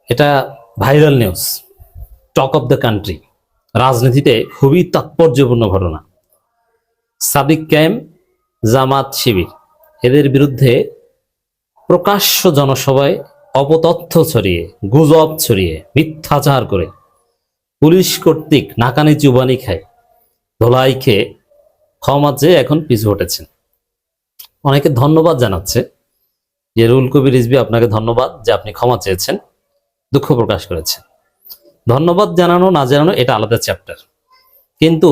এটা viral news, talk of the country, রাজনীতিতে খুবই তাৎপর্যপূর্ণ ঘটনা। সাদিক কায়েম, জামাত শিবির এদের বিরুদ্ধে প্রকাশ্য জনসভায় অপতথ্য ছড়িয়ে, গুজব ছড়িয়ে, মিথ্যাচার করে পুলিশ কর্তৃক নাকানি চুবানি খায়, ধোলাই খেয়ে ক্ষমা চেয়ে এখন পিছু হটেছেন। অনেকে ধন্যবাদ জানাচ্ছে যে রুহুল কবির রিজভী, আপনাকে ধন্যবাদ যে আপনি ক্ষমা চেয়েছেন, দুঃখ প্রকাশ করেছেন। ধন্যবাদ জানানো না জানানো এটা আলাদা চ্যাপ্টার, কিন্তু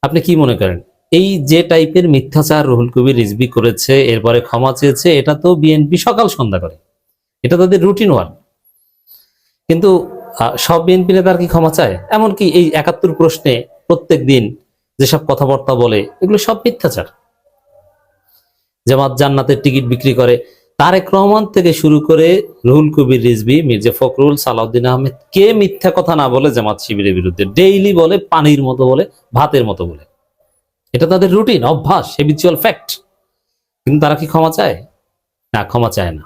আপনি কি মনে করেন এই যে টাইপের মিথ্যাচার রুহুল কবির রিজভী করেছে, এরপরে ক্ষমা চেয়েছে, এটা তো বিএনপি সকাল সন্ধ্যা করে, এটা তাদের রুটিন ওয়ার্ক। কিন্তু সব বিএনপি নেতার কি ক্ষমা চায়? এমনকি এই ৭১ প্রশ্নে প্রত্যেক দিন যেসব কথাবার্তা বলে, এগুলো সব মিথ্যাচার। জামাত জান্নাতের টিকিট বিক্রি করে, তারেক রহমান থেকে শুরু করে রুহুল কবির রিজভী, মির্জা ফখরুল, সালাউদ্দিন আহমেদ, কে মিথ্যা কথা না বলে জামাত শিবিরের বিরুদ্ধে? ডেইলি বলে, পানির মতো বলে, ভাতের মতো বলে। এটা তাদের রুটিন, অভ্যাস, হ্যাবিচুয়াল ফ্যাক্ট। কিন্তু তারা কি ক্ষমা চায়? না, ক্ষমা চায় না।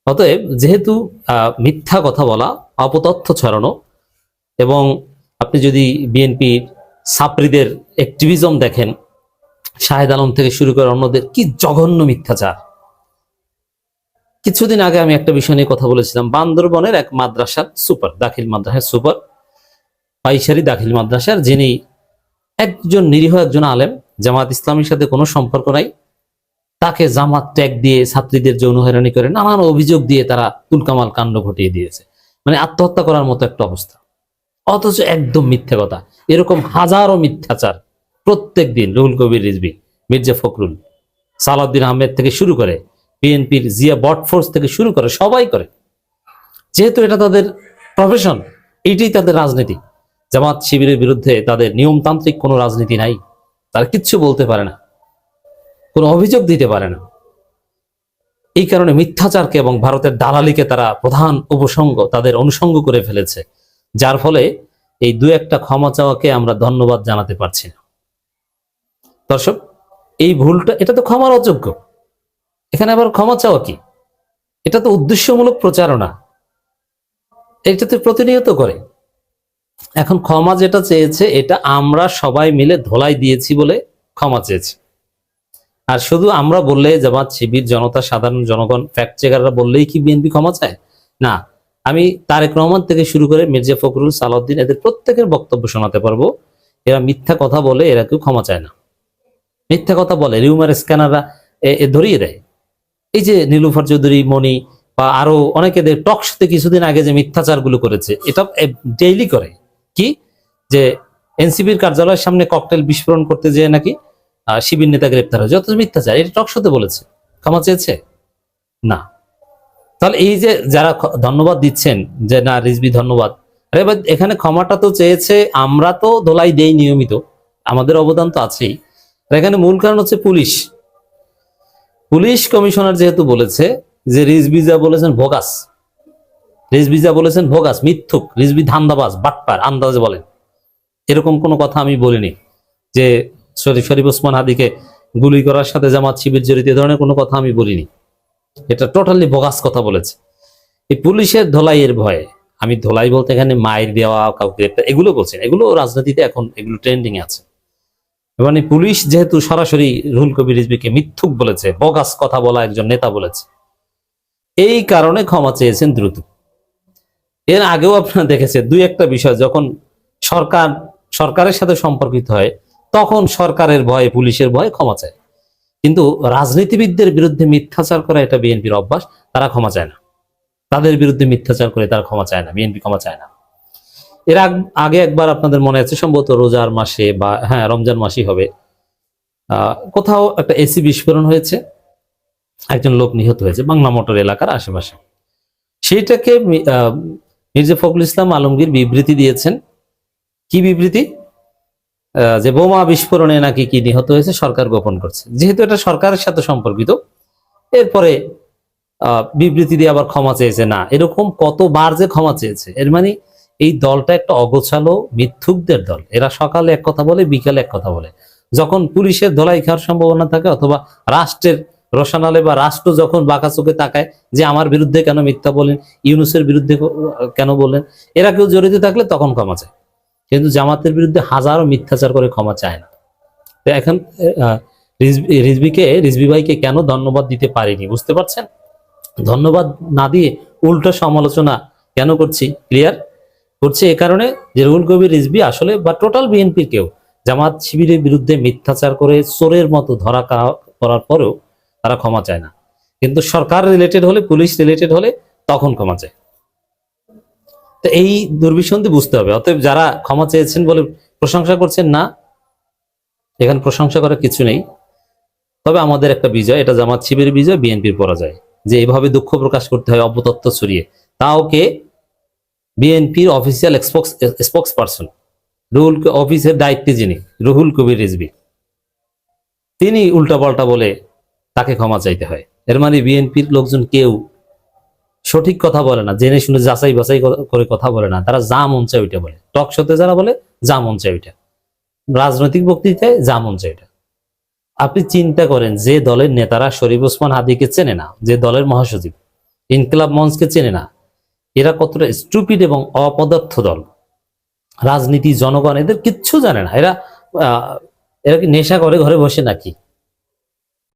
অতএব যেহেতু মিথ্যা কথা বলা, অপতথ্য ছড়ানো, এবং আপনি যদি বিএনপির ছাত্রীদের অ্যাক্টিভিজম দেখেন, শাহেদ আলম থেকে শুরু করে অন্যদের, কি জঘন্য মিথ্যাচার। কিছুদিন আগে আমি একটা বিষয় নিয়ে কথা বলেছিলাম। বান্দরবনের এক মাদ্রাসার সুপার, দাখিল মাদ্রাসার সুপার, পাইসারি দাখিল মাদ্রাসার, যিনি একজন নিরীহ একজন আলেম, জামাত ইসলামীর সাথে কোনো সম্পর্ক নাই, তাকে জামাত ট্যাগ দিয়ে ছাত্রীদের যৌন হয়রানি করে নানান অভিযোগ দিয়ে তারা তুলকামাল কাণ্ড ঘটিয়ে দিয়েছে। মানে আত্মহত্যা করার মতো একটা অবস্থা। অথচ একদম মিথ্যা কথা। এরকম হাজারো মিথ্যাচার প্রত্যেক দিন রুহুল কবির রিজভী, মির্জা ফখরুল, সালাউদ্দিন আহমেদ থেকে শুরু করে বিএনপির জিয়া বটফোর্স থেকে শুরু করে সবাই করে, যেহেতু এটা তাদের প্রফেশন, এইটাই তাদের রাজনীতি। জামাত শিবিরের বিরুদ্ধে তাদের নিয়মতান্ত্রিক কোনো রাজনীতি নাই, তারা কিচ্ছু বলতে পারে না, কোনো অভিযোগ দিতে পারে না। এই কারণে মিথ্যাচারকে এবং ভারতের দালালিকে তারা প্রধান উপসঙ্গ, তাদের অনুষঙ্গ করে ফেলেছে, যার ফলে এই দু একটা ক্ষমা চাওয়াকে আমরা ধন্যবাদ জানাতে পারছি না। দর্শক, এই ভুলটা, এটা তো ক্ষমার অযোগ্য, এখানে আবার ক্ষমা চাওয়া কি? এটা তো উদ্দেশ্যমূলক প্রচারণা, এটা তো প্রতিনিয়ত করে। এখন ক্ষমা যেটা চেয়েছে, এটা আমরা সবাই মিলে ধোলাই দিয়েছি বলে ক্ষমা চেয়েছে। আর শুধু আমরা বললে, জামাত শিবির, জনতা, সাধারণ জনগণ, ফ্যাক্ট চেকাররা বললেই কি বিএনপি ক্ষমা চায়? না। আমি তারেক রহমান থেকে শুরু করে মির্জা ফখরুল, সালাউদ্দিন, এদের প্রত্যেকের বক্তব্য শোনাতে পারবো। এরা মিথ্যা কথা বলে, এরা কেউ ক্ষমা চায় না। মিথ্যা কথা বলে, রিউমার স্ক্যানাররা ধরিয়ে দেয়। এই যে নীলুফার চৌধুরী, মনি বা আরো অনেকেদের টক শোতে কিছুদিন আগে যে মিথ্যাচারগুলো করেছে, এটা ডেইলি করে। কি যে এনসিপির কার্যালয়ের সামনে ককটেল বিস্ফোরণ করতে যেয়ে নাকি শিবির নেতা গ্রেপ্তার হয়, যত মিথ্যাচার। এটা টক শোতে বলেছে, ক্ষমা চেয়েছে? না। তাহলে এই যে যারা ধন্যবাদ দিচ্ছেন যে না রিজভী ধন্যবাদ, আরে ভাই, এখানে ক্ষমাটা তো চেয়েছে, আমরা তো ধোলাই দেই নিয়মিত, আমাদের অবদান তো আছেই। এখানে মূল কারণ হচ্ছে পুলিশ। পুলিশ কমিশনার যেহেতু বলেছে যে রিজভী যা বলেছেন ভোগাস, রিজভী যা বলেছেন ভোগাস, মিথ্যুক, রিজভী ধান্দাবাজ, বাটপার, আন্দাজে বলেন, এরকম কোনো কথা আমি বলিনি। যে শরীফ ওসমান হাদিকে গুলি করার সাথে জামাত শিবির জড়িত, এ ধরনের কোনো কথা আমি বলিনি। এটা টোটালি বোগাস কথা বলেছে। এই পুলিশের ধোলাইয়ের ভয়ে, আমি ধোলাই বলতে এখানে মায়ের দেওয়া, কাউকে এগুলো বলছেন, এগুলো রাজনীতিতে এখন এগুলো ট্রেন্ডিং আছে। মানে পুলিশ যেহেতু সরাসরি রুহুল কবির রিজভীকে মিথ্যুক বলেছে, বোগাস কথা বলা একজন নেতা বলেছে, এই কারণে ক্ষমা চেয়েছেন দ্রুত। এর আগেও আপনারা দেখেছেন দুই একটা বিষয় যখন সরকারের সাথে সম্পর্কিত হয়, তখন সরকারের ভয়ে, পুলিশের ভয়ে ক্ষমা চায়। কিন্তু রাজনীতিবিদদের বিরুদ্ধে মিথ্যাচার করা, এটা বিএনপির অভ্যাস, তারা ক্ষমা চায় না। তাদের বিরুদ্ধে মিথ্যাচার করে তারা ক্ষমা চায় না, বিএনপি ক্ষমা চায় না। এর আগে একবার আপনাদের মনে আছে, সম্ভবত রোজার মাসে বা হ্যাঁ রমজান মাসই হবে, কোথাও একটা এসি বিস্ফোরণ হয়েছে, একজন লোক নিহত হয়েছে বাংলা মোটর এলাকার আশেপাশে। সেইটাকে মির্জা ফখরুল ইসলাম আলমগীর বিবৃতি দিয়েছেন। কি বিবৃতি? যে বোমা বিস্ফোরণে নাকি কি নিহত হয়েছে, সরকার গোপন করছে। যেহেতু এটা সরকারের সাথে সম্পর্কিত, এরপরে বিবৃতি দিয়ে আবার ক্ষমা চেয়েছে। না, এরকম কতবার যে ক্ষমা চেয়েছে। এর মানে এই দলটা একটা অগোছালো মিথ্যুকদের দল। এরা সকালে এক কথা বলে, বিকালে এক কথা বলে। যখন পুলিশের ধোলাই খাওয়ার সম্ভাবনা থাকে অথবা রাষ্ট্রের রোশনালে বা রাষ্ট্র যখন বাঁকা চোখে তাকায় যে আমার বিরুদ্ধে কেন মিথ্যা বলেন, ইউনূসের বিরুদ্ধে কেন বললেন, এরা কেউ জড়িত থাকলে তখন ক্ষমা চায়, কিন্তু জামাতের বিরুদ্ধে হাজারো মিথ্যাচার করে ক্ষমা চায় না। তো এখন রিজভী ভাইকে কেন ধন্যবাদ দিতে পারিনি বুঝতে পারছেন? ধন্যবাদ না দিয়ে উল্টো সমালোচনা কেন করছি, ক্লিয়ার করছে এ কারণে যে রুহুল কবির রিজভী আসলে বা টোটাল বিএনপির কেউ জামাত শিবিরের বিরুদ্ধে মিথ্যাচার করে চোরের মতো ধরা করার পরেও তারা ক্ষমা চায় না, কিন্তু সরকার রিলেটেড হলে, পুলিশ রিলেটেড হলে তখন ক্ষমা চায়। তো এই দুর্বিসন্ধি বুঝতে হবে। অতএব যারা ক্ষমা চেয়েছেন বলে প্রশংসা করছেন না, এখানে প্রশংসা করার কিছু নেই। তবে আমাদের একটা বিজয়, এটা জামাত শিবিরের বিজয়, বিএনপির পরাজয়, যে এইভাবে দুঃখ প্রকাশ করতে হয় অপতথ্য ছড়িয়ে, তাও কে বিএনপির অফিসিয়াল স্পোক্স পারসন, রুহুল অফিসের দায়িত্বে যিনি রুহুল কবির রিজভী, তিনি উল্টাপাল্টা বলে তাকে ক্ষমা চাইতে হয়। এর মানে বিএনপির লোকজন কেউ সঠিক কথা বলে না, জেনে শুনে যাচাই বাছাই করে কথা বলে না, তারা যা মন চায় ওইটা বলে। টক শোতে যারা বলে যা মন চায় ওইটা, রাজনৈতিক বক্তৃতায় যা মন চায় ওইটা। আপনি চিন্তা করেন, যে দলের নেতারা শরীফ ওসমান হাদিকে চেনে না, যে দলের মহাসচিব ইনকিলাব মঞ্চকে চেনে না, এরা কতটা স্টুপিড এবং অপদার্থ দল। রাজনীতি, জনগণ এদের কিচ্ছু জানে না। এরা কি নেশা করে ঘরে বসে নাকি?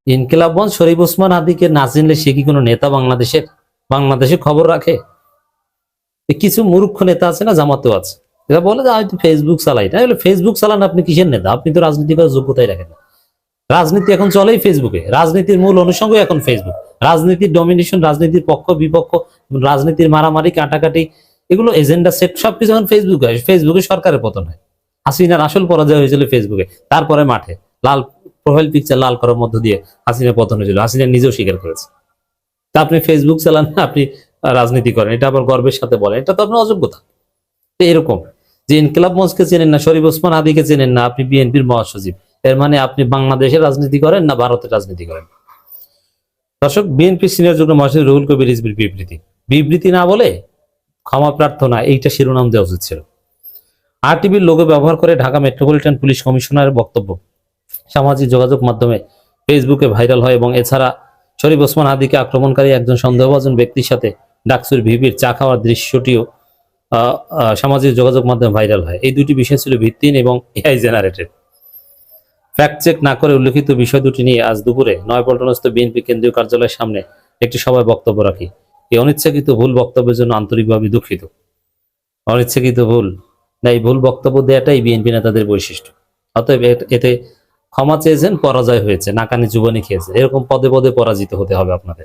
ইনকিলাব মঞ্চ শরীফ ওসমান হাদিকে না চিনলে সে কি কোনো নেতা? বাংলাদেশে খবর রাখে? কিছু মূর্খ নেতা আছে না, জামাতেও আছে, এরা বলে যে আমি তো ফেসবুক চালাই না। ফেসবুক চালান আপনি কিসের নেতা? আপনি তো রাজনীতি করার যোগ্যতাই রাখেন না। রাজনীতি এখন চলেই ফেসবুকে, রাজনীতির মূল অনুষঙ্গ এখন ফেসবুক। রাজনীতির ডমিনেশন, রাজনীতির পক্ষ বিপক্ষ, রাজনীতির মারামারি কাটাকাটি, এগুলো এজেন্ডা সেট সবকিছু এখন ফেসবুকে হয়। ফেসবুকে সরকারের পতন হয়, হাসিনার আসল পরাজয় হয়েছিল ফেসবুকে, তারপরে মাঠে লাল প্রোফাইল পিকচার লাল করার মধ্য দিয়ে হাসিনার পতন হয়েছিল, হাসিনা নিজেও স্বীকার করেছে। তা আপনি ফেসবুক চালান না, আপনি রাজনীতি করেন, এটা আবার গর্বের সাথে বলেন, এটা তো আপনার অযোগ্যতা। তো এরকম যে ইনকিলাব মঞ্চকে চেনেন না, শরীফ ওসমান হাদিকে চেনেন না, আপনি বিএনপির মহাসচিব, এর মানে আপনি বাংলাদেশের রাজনীতি করেন না ভারতের রাজনীতি করেন? দর্শক, বিএনপি সিনিয়র যুগ্ম মহাসচিব রুহুল কবির রিজভীর বিবৃতি না বলে ক্ষমা প্রার্থনা, এইটা শিরোনাম দেওয়া উচিত ছিল। আরটিভির লোগো ব্যবহার করে ঢাকা মেট্রোপলিটন পুলিশ কমিশনারের বক্তব্য সামাজিক যোগাযোগ মাধ্যমে ফেসবুকে ভাইরাল হয় এবং এছাড়া শরীফ ওসমান হাদিকে আক্রমণকারী একজন সন্দেহভাজন ব্যক্তির সাথে ডাকসুর ভিভির চা খাওয়ার দৃশ্যটিও সামাজিক যোগাযোগ মাধ্যমে ভাইরাল হয়। এই দুটি বিষয় ছিল ভিত্তিহীন এবং এআই জেনারেটেড। ফ্যাক্ট চেক না করে উল্লেখিত বিষয় দুটি নিয়ে আজ দুপুরে নয়াপল্টনস্থ বিএনপি কেন্দ্রীয় কার্যালয়ের সামনে একটি সভায় বক্তব্য রাখি। এই অনিচ্ছাকৃত ভুল বক্তব্যের জন্য আন্তরিকভাবে দুঃখিত। অনিচ্ছাকৃত ভুল না, এই ভুল বক্তব্য দেওয়াটাই বিএনপি নেতাদের বৈশিষ্ট্য। অতএব এতে ক্ষমা চেয়েছেন, পরাজয় হয়েছে, নাকানি জুবানি খেয়েছে, এরকম পদে পদে পরাজিত হতে হবে আপনাদের।